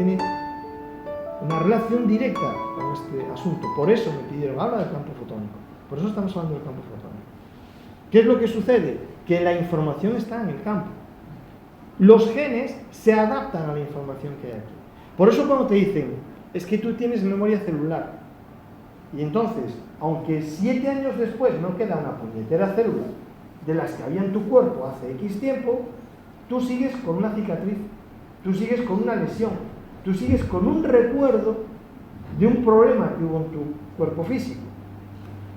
tiene una relación directa con este asunto. Por eso me pidieron, habla del campo fotónico. Por eso estamos hablando del campo fotónico. ¿Qué es lo que sucede? Que la información está en el campo. Los genes se adaptan a la información que hay aquí. Por eso cuando te dicen, es que tú tienes memoria celular, y entonces, aunque 7 años después no queda una puñetera célula de las que había en tu cuerpo hace X tiempo, tú sigues con una cicatriz, tú sigues con una lesión, tú sigues con un recuerdo de un problema que hubo en tu cuerpo físico.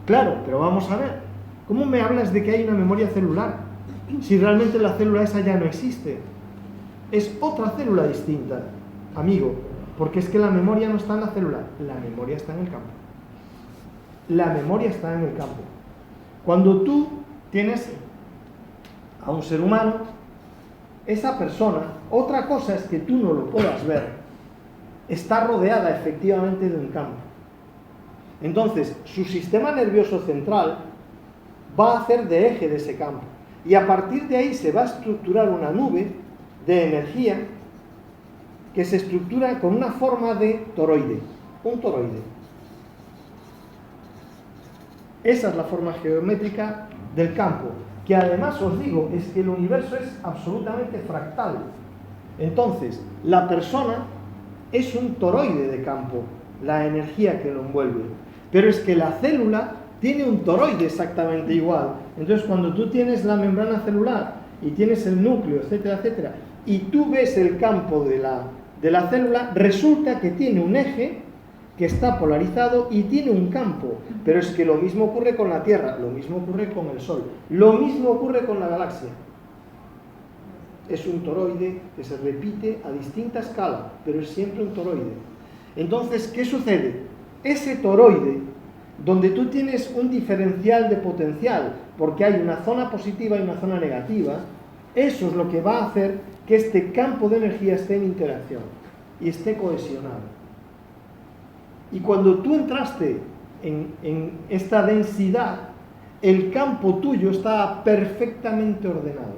Claro, pero vamos a ver, ¿cómo me hablas de que hay una memoria celular si realmente la célula esa ya no existe? Es otra célula distinta, amigo, porque es que la memoria no está en la célula, la memoria está en el campo. La memoria está en el campo. Cuando tú tienes a un ser humano, esa persona, otra cosa es que tú no lo puedas ver, está rodeada efectivamente de un campo. Entonces, su sistema nervioso central va a hacer de eje de ese campo. Y a partir de ahí se va a estructurar una nube de energía que se estructura con una forma de toroide. Un toroide. Esa es la forma geométrica del campo, que además os digo, es que el universo es absolutamente fractal. Entonces, la persona es un toroide de campo, la energía que lo envuelve. Pero es que la célula tiene un toroide exactamente igual. Entonces, cuando tú tienes la membrana celular y tienes el núcleo, etcétera, etcétera, y tú ves el campo de la célula, resulta que tiene un eje que está polarizado y tiene un campo. Pero es que lo mismo ocurre con la Tierra, lo mismo ocurre con el Sol, lo mismo ocurre con la galaxia. Es un toroide que se repite a distinta escala, pero es siempre un toroide. Entonces, ¿qué sucede? Ese toroide, donde tú tienes un diferencial de potencial, porque hay una zona positiva y una zona negativa, eso es lo que va a hacer que este campo de energía esté en interacción y esté cohesionado. Y cuando tú entraste en esta densidad, el campo tuyo está perfectamente ordenado,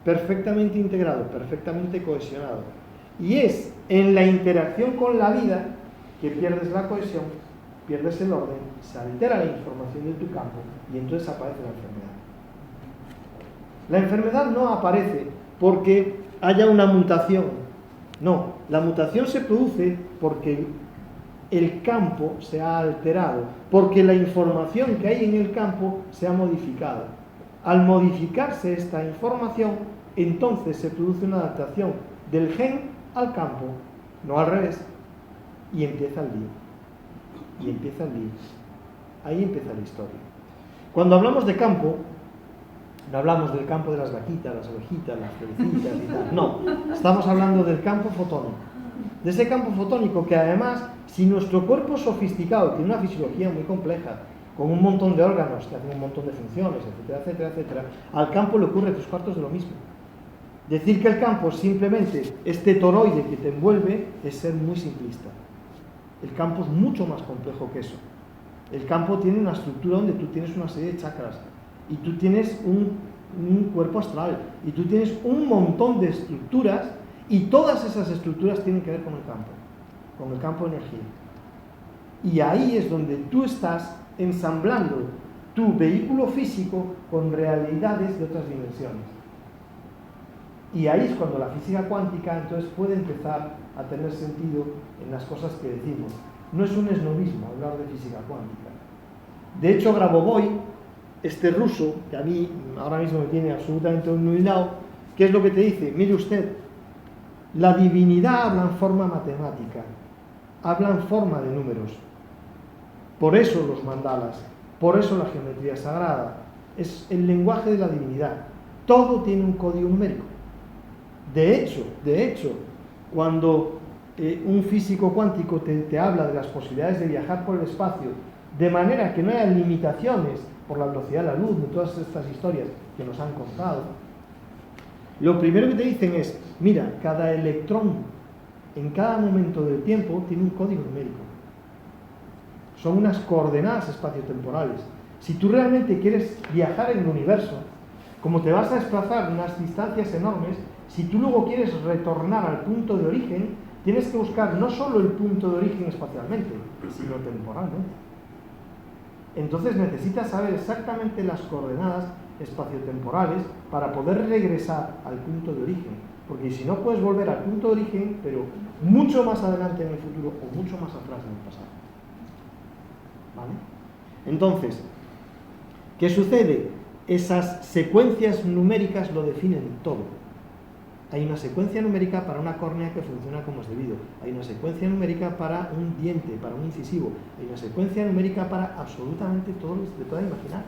perfectamente integrado, perfectamente cohesionado. Y es en la interacción con la vida que pierdes la cohesión, pierdes el orden, se altera la información de tu campo y entonces aparece la enfermedad. La enfermedad no aparece porque haya una mutación. No, la mutación se produce porque el campo se ha alterado, porque la información que hay en el campo se ha modificado. Al modificarse esta información, entonces se produce una adaptación del gen al campo, no al revés, y empieza el lío. Y empieza el lío. Ahí empieza la historia. Cuando hablamos de campo, no hablamos del campo de las vaquitas, las ovejitas, las florecitas y tal. No, estamos hablando del campo fotónico. De ese campo fotónico que además, si nuestro cuerpo es sofisticado, tiene una fisiología muy compleja, con un montón de órganos que hacen un montón de funciones, etcétera, etcétera, etcétera, al campo le ocurre 3/4 de lo mismo. Decir que el campo es simplemente este toroide que te envuelve es ser muy simplista. El campo es mucho más complejo que eso. El campo tiene una estructura donde tú tienes una serie de chakras y tú tienes un cuerpo astral y tú tienes un montón de estructuras y todas esas estructuras tienen que ver con el campo de energía. Y ahí es donde tú estás ensamblando tu vehículo físico con realidades de otras dimensiones. Y ahí es cuando la física cuántica entonces puede empezar a tener sentido en las cosas que decimos. No es un esnovismo hablar de física cuántica. De hecho, Grabovoi, este ruso, que a mí ahora mismo me tiene absolutamente obnubilado, ¿qué es lo que te dice? Mire usted, la divinidad habla en forma matemática, habla en forma de números. Por eso los mandalas, por eso la geometría sagrada, es el lenguaje de la divinidad. Todo tiene un código numérico. De hecho, cuando un físico cuántico te habla de las posibilidades de viajar por el espacio, de manera que no haya limitaciones por la velocidad de la luz, de todas estas historias que nos han contado, lo primero que te dicen es, mira, cada electrón en cada momento del tiempo tiene un código numérico. Son unas coordenadas espaciotemporales. Si tú realmente quieres viajar en el universo, como te vas a desplazar unas distancias enormes, si tú luego quieres retornar al punto de origen, tienes que buscar no solo el punto de origen espacialmente, sino temporalmente. Entonces necesitas saber exactamente las coordenadas espaciotemporales para poder regresar al punto de origen. Porque si no, puedes volver al punto de origen, pero mucho más adelante en el futuro o mucho más atrás en el pasado. ¿Vale? Entonces, ¿qué sucede? Esas secuencias numéricas lo definen todo. Hay una secuencia numérica para una córnea que funciona como es debido. Hay una secuencia numérica para un diente, para un incisivo. Hay una secuencia numérica para absolutamente todo lo que se pueda imaginar.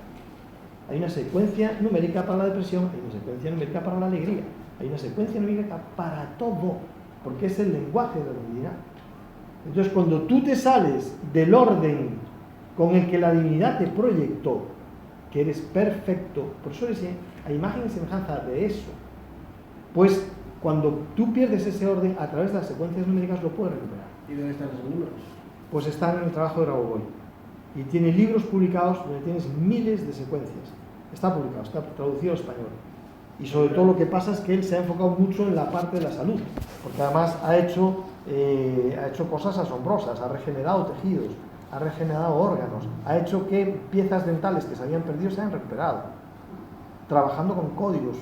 Hay una secuencia numérica para la depresión, hay una secuencia numérica para la alegría. Hay una secuencia numérica para todo, porque es el lenguaje de la divinidad. Entonces, cuando tú te sales del orden con el que la divinidad te proyectó, que eres perfecto, por eso es a imagen y semejanza de eso, pues cuando tú pierdes ese orden a través de las secuencias numéricas lo puedes recuperar. ¿Y dónde están los números? Pues están en el trabajo de Grabovoi. Y tiene libros publicados donde tienes miles de secuencias. Está publicado, está traducido al español. Y sobre todo lo que pasa es que él se ha enfocado mucho en la parte de la salud, porque además ha hecho cosas asombrosas, ha regenerado tejidos, ha regenerado órganos, ha hecho que piezas dentales que se habían perdido se hayan recuperado, trabajando con códigos,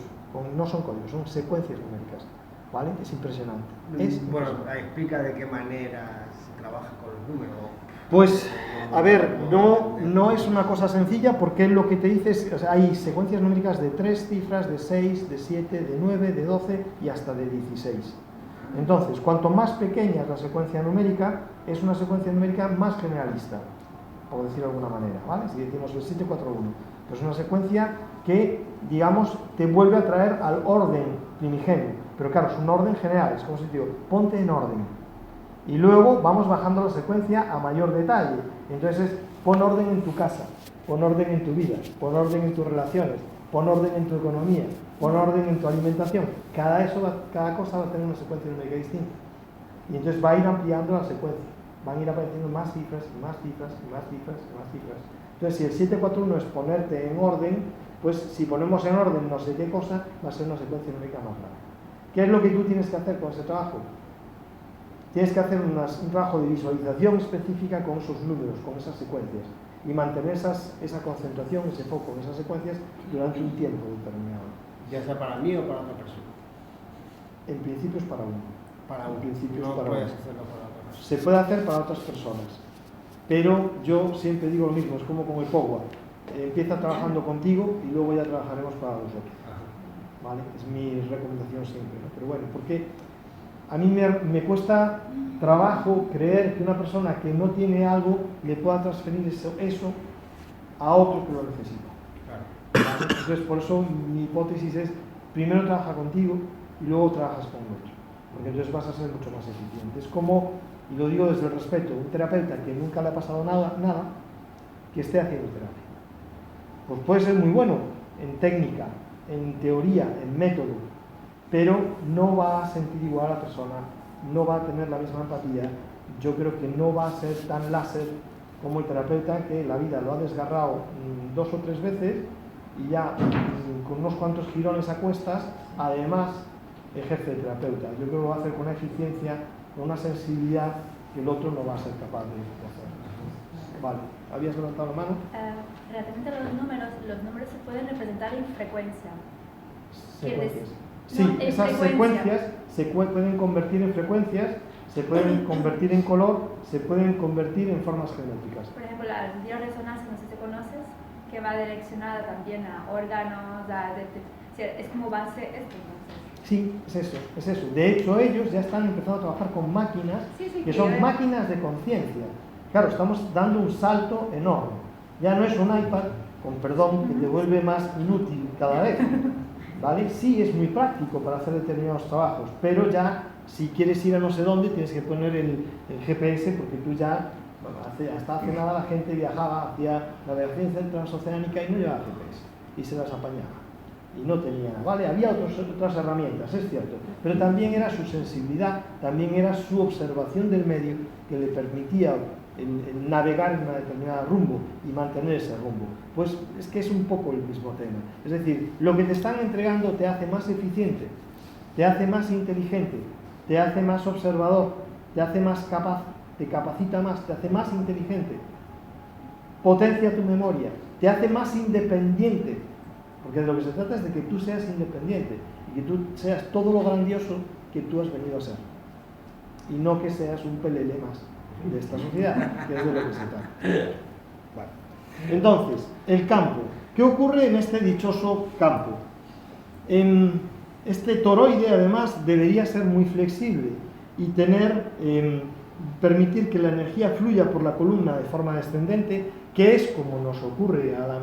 no son códigos, son secuencias numéricas, ¿vale? Es impresionante. Bueno, explica de qué manera se trabaja con los números. Pues, a ver, no es una cosa sencilla, porque lo que te dice es, o sea, hay secuencias numéricas de 3 cifras, de 6, de 7, de 9, de 12 y hasta de 16. Entonces, cuanto más pequeña es la secuencia numérica, es una secuencia numérica más generalista, por decirlo de alguna manera, ¿vale? Si decimos el 741, pues es una secuencia que, digamos, te vuelve a traer al orden primigenio, pero claro, es un orden general, es como si te digo, ponte en orden. Y luego vamos bajando la secuencia a mayor detalle. Entonces, pon orden en tu casa, pon orden en tu vida, pon orden en tus relaciones, pon orden en tu economía, pon orden en tu alimentación. Cada cosa va a tener una secuencia numérica distinta. Y entonces va a ir ampliando la secuencia. Van a ir apareciendo más cifras, y más cifras, y más cifras, y más cifras. Entonces, si el 741 es ponerte en orden, pues si ponemos en orden no sé qué cosa, va a ser una secuencia numérica más grande. ¿Qué es lo que tú tienes que hacer con ese trabajo? Tienes que hacer un trabajo de visualización específica con esos números, con esas secuencias, y mantener esa concentración, ese foco en esas secuencias durante un tiempo determinado. Ya sea para mí o para otra persona. En principio es para uno. Para uno. En principio no es para puedes uno. hacerlo para otra persona. Se puede hacer para otras personas, pero yo siempre digo lo mismo, es como con el Power. Empieza trabajando contigo y luego ya trabajaremos para vosotros. ¿Vale? Es mi recomendación siempre, ¿no? Pero bueno, porque a mí me cuesta trabajo creer que una persona que no tiene algo le pueda transferir eso a otro que lo necesita. Claro. ¿Vale? Entonces, por eso mi hipótesis es, primero trabaja contigo y luego trabajas con el otro, porque entonces vas a ser mucho más eficiente. Es como, y lo digo desde el respeto, un terapeuta que nunca le ha pasado nada que esté haciendo terapia. Pues puede ser muy bueno en técnica, en teoría, en método, pero no va a sentir igual a la persona, no va a tener la misma empatía. Yo creo que no va a ser tan láser como el terapeuta que la vida lo ha desgarrado 2 o 3 veces y ya con unos cuantos girones a cuestas, además ejerce el terapeuta. Yo creo que lo va a hacer con una eficiencia, con una sensibilidad que el otro no va a ser capaz de hacer. Vale, ¿habías levantado la mano? Relativamente a los números se pueden representar en frecuencia. Secuencias. No, Sí, en esas frecuencia. secuencias se pueden convertir en frecuencias, se pueden convertir en color, se pueden convertir en formas geométricas. Por ejemplo, la bioresonancia, no sé si te conoces, que va direccionada también a órganos, es como base esto, entonces. Sí, es eso. De hecho, ellos ya están empezando a trabajar con máquinas que son máquinas de conciencia. Claro, estamos dando un salto enorme. Ya no es un iPad, con perdón, que te vuelve más inútil cada vez. ¿Vale? Sí, es muy práctico para hacer determinados trabajos, pero ya si quieres ir a no sé dónde tienes que poner el GPS, porque tú ya, bueno, hasta hace nada la gente viajaba hacia la navegación transoceánica y no llevaba GPS, y se las apañaba, y no tenía, ¿vale? Había otras herramientas, es cierto, pero también era su sensibilidad, también era su observación del medio que le permitía el navegar en una determinada rumbo y mantener ese rumbo. Pues es que es un poco el mismo tema. Es decir, lo que te están entregando te hace más eficiente, te hace más inteligente, te hace más observador, te hace más capaz, te capacita más, te hace más inteligente, potencia tu memoria, te hace más independiente, porque de lo que se trata es de que tú seas independiente y que tú seas todo lo grandioso que tú has venido a ser, y no que seas un pelele más de esta sociedad, que es de lo que se trata. Bueno. Entonces, el campo. ¿Qué ocurre en este dichoso campo? Este toroide, además, debería ser muy flexible y permitir que la energía fluya por la columna de forma descendente, que es como nos ocurre a la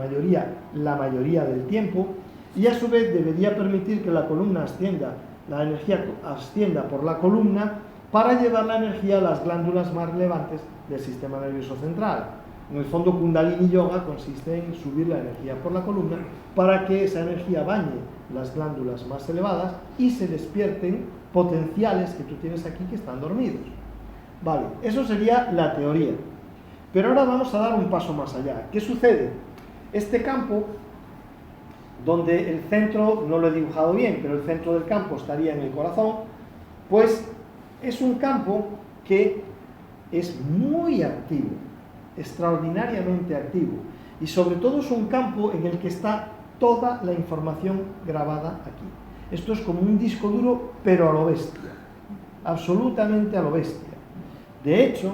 mayoría del tiempo, y a su vez debería permitir que la energía ascienda por la columna para llevar la energía a las glándulas más relevantes del sistema nervioso central. En el fondo, Kundalini Yoga consiste en subir la energía por la columna para que esa energía bañe las glándulas más elevadas y se despierten potenciales que tú tienes aquí que están dormidos. Vale, eso sería la teoría. Pero ahora vamos a dar un paso más allá. ¿Qué sucede? Este campo, donde el centro, no lo he dibujado bien, pero el centro del campo estaría en el corazón, pues es un campo que es muy activo, extraordinariamente activo, y sobre todo es un campo en el que está toda la información grabada aquí. Esto es como un disco duro, pero a lo bestia, absolutamente a lo bestia. De hecho,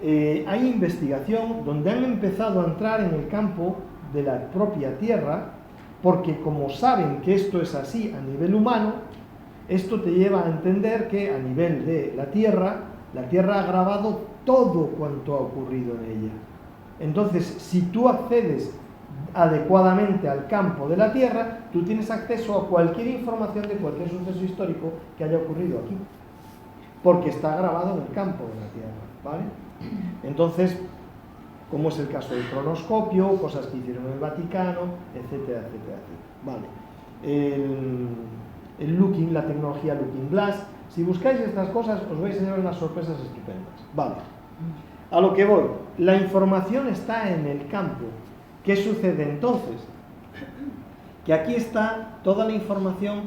hay investigación donde han empezado a entrar en el campo de la propia Tierra, porque como saben que esto es así a nivel humano, esto te lleva a entender que a nivel de la Tierra ha grabado todo cuanto ha ocurrido en ella. Entonces, si tú accedes adecuadamente al campo de la Tierra, tú tienes acceso a cualquier información de cualquier suceso histórico que haya ocurrido aquí, porque está grabado en el campo de la Tierra, ¿vale? Entonces, como es el caso del cronoscopio, cosas que hicieron en el Vaticano, etcétera, etcétera, etcétera. Vale. La tecnología Looking Glass. Si buscáis estas cosas, os vais a llevar unas sorpresas estupendas. Vale. A lo que voy. La información está en el campo. ¿Qué sucede entonces? Que aquí está toda la información,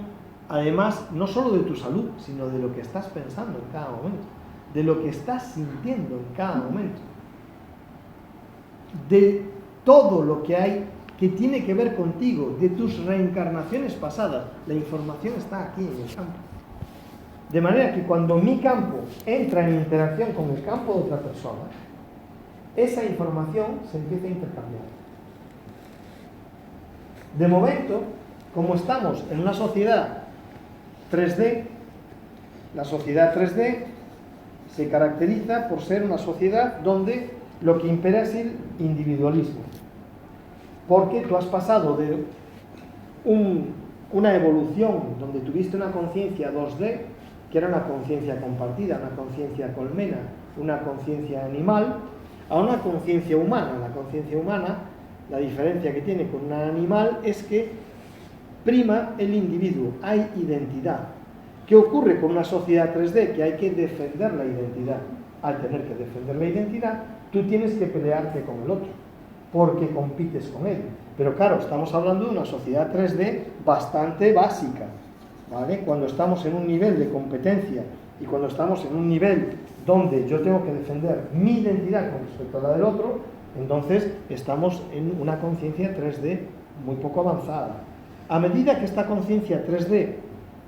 además, no solo de tu salud, sino de lo que estás pensando en cada momento, de lo que estás sintiendo en cada momento, de todo lo que hay que tiene que ver contigo, de tus reencarnaciones pasadas. La información está aquí en el campo. De manera que cuando mi campo entra en interacción con el campo de otra persona, esa información se empieza a intercambiar. De momento, como estamos en una sociedad 3D, la sociedad 3D se caracteriza por ser una sociedad donde lo que impera es el individualismo. Porque tú has pasado de una evolución donde tuviste una conciencia 2D, que era una conciencia compartida, una conciencia colmena, una conciencia animal, a una conciencia humana. La conciencia humana, la diferencia que tiene con una animal es que prima el individuo, hay identidad. ¿Qué ocurre con una sociedad 3D? Que hay que defender la identidad. Al tener que defender la identidad, tú tienes que pelearte con el otro, porque compites con él. Pero claro, estamos hablando de una sociedad 3D bastante básica, ¿vale? Cuando estamos en un nivel de competencia y cuando estamos en un nivel donde yo tengo que defender mi identidad con respecto a la del otro, entonces estamos en una conciencia 3D muy poco avanzada. A medida que esta conciencia 3D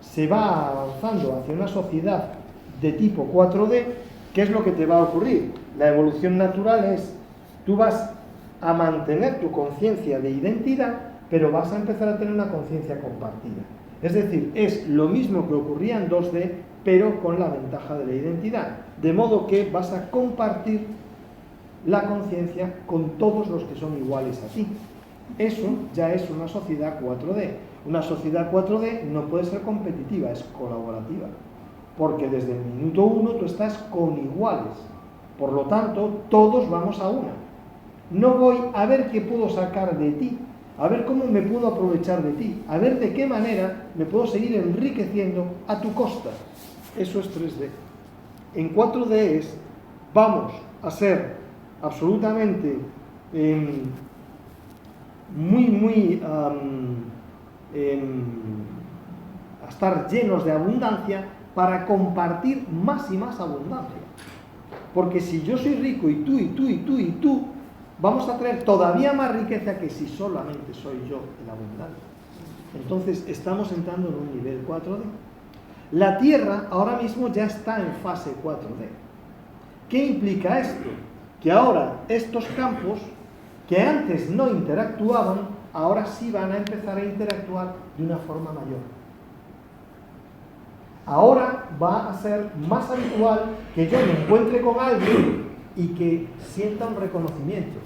se va avanzando hacia una sociedad de tipo 4D, ¿qué es lo que te va a ocurrir? La evolución natural es, tú vas a mantener tu conciencia de identidad, pero vas a empezar a tener una conciencia compartida. Es decir, es lo mismo que ocurría en 2D, pero con la ventaja de la identidad. De modo que vas a compartir la conciencia con todos los que son iguales a ti. Eso ya es una sociedad 4D. Una sociedad 4D no puede ser competitiva, es colaborativa. Porque desde el minuto 1 tú estás con iguales. Por lo tanto, todos vamos a una. No voy a ver qué puedo sacar de ti, a ver cómo me puedo aprovechar de ti, a ver de qué manera me puedo seguir enriqueciendo a tu costa. Eso es 3D. En 4D es, vamos a ser absolutamente a estar llenos de abundancia, para compartir más y más abundancia. Porque si yo soy rico y tú, y tú, y tú, y tú, vamos a traer todavía más riqueza que si solamente soy yo el abundante. Entonces estamos entrando en un nivel 4D. La Tierra ahora mismo ya está en fase 4D. ¿Qué implica esto? Que ahora estos campos, que antes no interactuaban, ahora sí van a empezar a interactuar de una forma mayor. Ahora va a ser más habitual que yo me encuentre con alguien y que sienta un reconocimiento,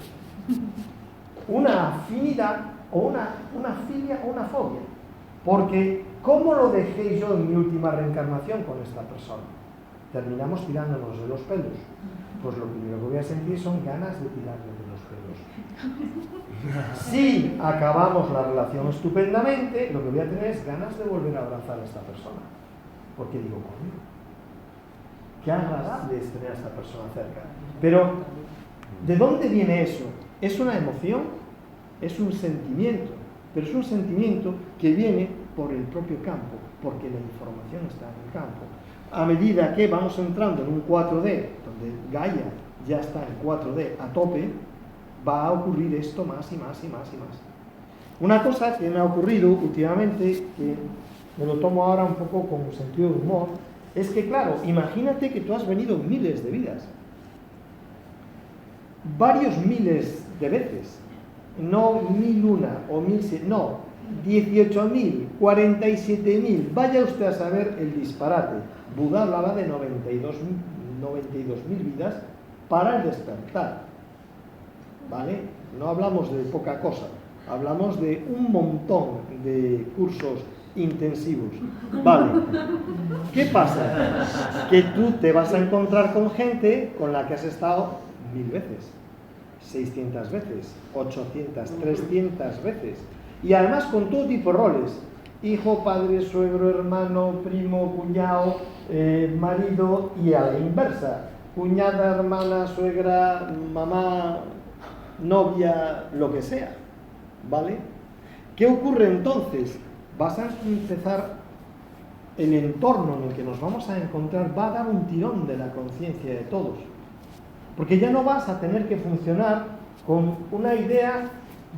una afinidad o una filia o una fobia. Porque, ¿cómo lo dejé yo en mi última reencarnación con esta persona? Terminamos tirándonos de los pelos. Pues lo primero que voy a sentir son ganas de tirarle de los pelos. Si acabamos la relación estupendamente, lo que voy a tener es ganas de volver a abrazar a esta persona. Porque digo, coño, qué agradable es tener a esta persona cerca. Pero, ¿de dónde viene eso? ¿Es una emoción? ¿Es un sentimiento? Pero es un sentimiento que viene por el propio campo, porque la información está en el campo. A medida que vamos entrando en un 4D, donde Gaia ya está en 4D a tope, va a ocurrir esto más y más y más y más. Una cosa que me ha ocurrido últimamente, que me lo tomo ahora un poco con sentido de humor, es que, claro, imagínate que tú has venido miles de vidas, varios miles de veces, no 1001 o 1007, no, 18.000, 47.000, vaya usted a saber el disparate. Buda hablaba de 92.000 vidas para el despertar, ¿vale? No hablamos de poca cosa, hablamos de un montón de cursos intensivos, ¿vale? ¿Qué pasa? Que tú te vas a encontrar con gente con la que has estado 1000 veces, 600 veces, 800, 300 veces, y además con todo tipo de roles: hijo, padre, suegro, hermano, primo, cuñado, marido, y a la inversa: cuñada, hermana, suegra, mamá, novia, lo que sea, ¿vale? ¿Qué ocurre entonces? Vas a empezar, el entorno en el que nos vamos a encontrar va a dar un tirón de la conciencia de todos, porque ya no vas a tener que funcionar con una idea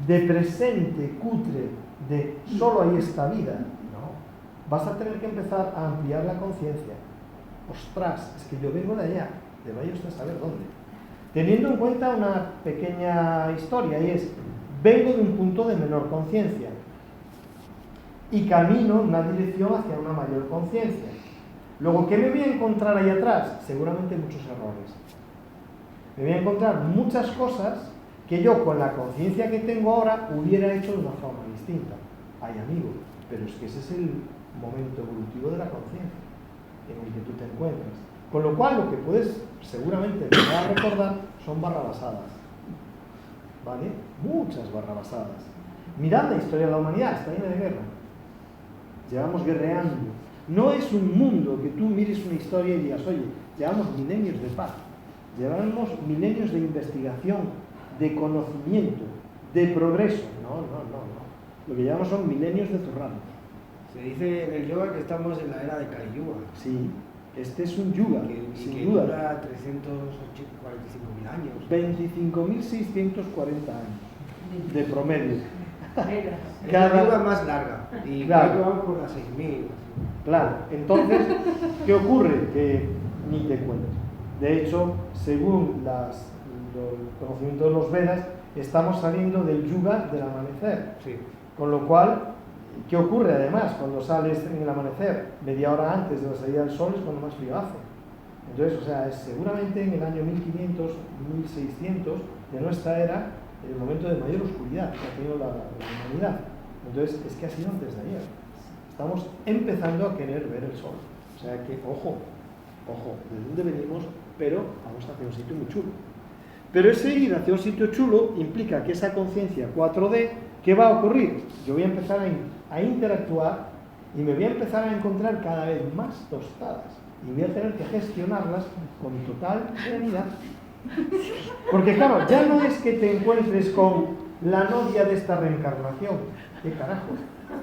de presente cutre, de solo hay esta vida, no, vas a tener que empezar a ampliar la conciencia. Ostras, es que yo vengo de allá, de vaya usted a saber dónde, teniendo en cuenta una pequeña historia, y es: vengo de un punto de menor conciencia y camino en una dirección hacia una mayor conciencia. Luego, ¿qué me voy a encontrar ahí atrás? Seguramente muchos errores. Me voy a encontrar muchas cosas que yo, con la conciencia que tengo ahora, hubiera hecho de una forma distinta. Ay, amigo, pero es que ese es el momento evolutivo de la conciencia en el que tú te encuentras. Con lo cual, lo que puedes seguramente empezar a recordar son barrabasadas, ¿vale? Muchas barrabasadas. Mirad la historia de la humanidad, está llena de guerra. Llevamos guerreando. No es un mundo que tú mires una historia y digas: oye, llevamos milenios de paz, llevamos milenios de investigación, de conocimiento, de progreso. No. Lo que llevamos son milenios de zurrados. Se dice en el yoga que estamos en la era de Kali Yuga. Sí, este es un yuga, sin que duda. Dura 345.000 años. 25.640 años de promedio. Es la yuga más larga. Y claro, vamos por las 6.000. Claro, entonces, ¿qué ocurre? Que ni te cuento. De hecho, según el conocimiento de los Vedas, estamos saliendo del yuga del amanecer. Sí. Con lo cual, ¿qué ocurre además? Cuando sales en el amanecer, media hora antes de la salida del sol, es cuando más frío hace. Entonces, o sea, es seguramente en el año 1500, 1600 de nuestra era, el momento de mayor oscuridad que ha tenido la humanidad. Entonces, es que ha sido antes de ayer. Estamos empezando a querer ver el sol. O sea que, ojo, de dónde venimos, pero vamos hacia un sitio muy chulo. Pero ese ir hacia un sitio chulo implica que esa conciencia 4D, ¿qué va a ocurrir? Yo voy a empezar a interactuar y me voy a empezar a encontrar cada vez más tostadas y voy a tener que gestionarlas con total serenidad. Porque claro, ya no es que te encuentres con la novia de esta reencarnación, ¿qué carajo?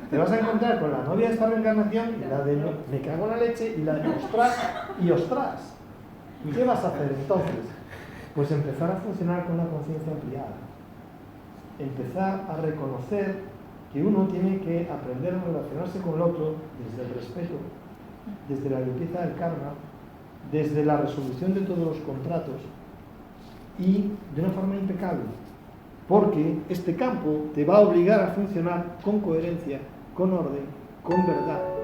te vas a encontrar con la novia de esta reencarnación y la de me cago en la leche y la de ostras y ostras. ¿Y qué vas a hacer entonces? Pues empezar a funcionar con una conciencia ampliada. Empezar a reconocer que uno tiene que aprender a relacionarse con el otro desde el respeto, desde la limpieza del karma, desde la resolución de todos los contratos y de una forma impecable. Porque este campo te va a obligar a funcionar con coherencia, con orden, con verdad.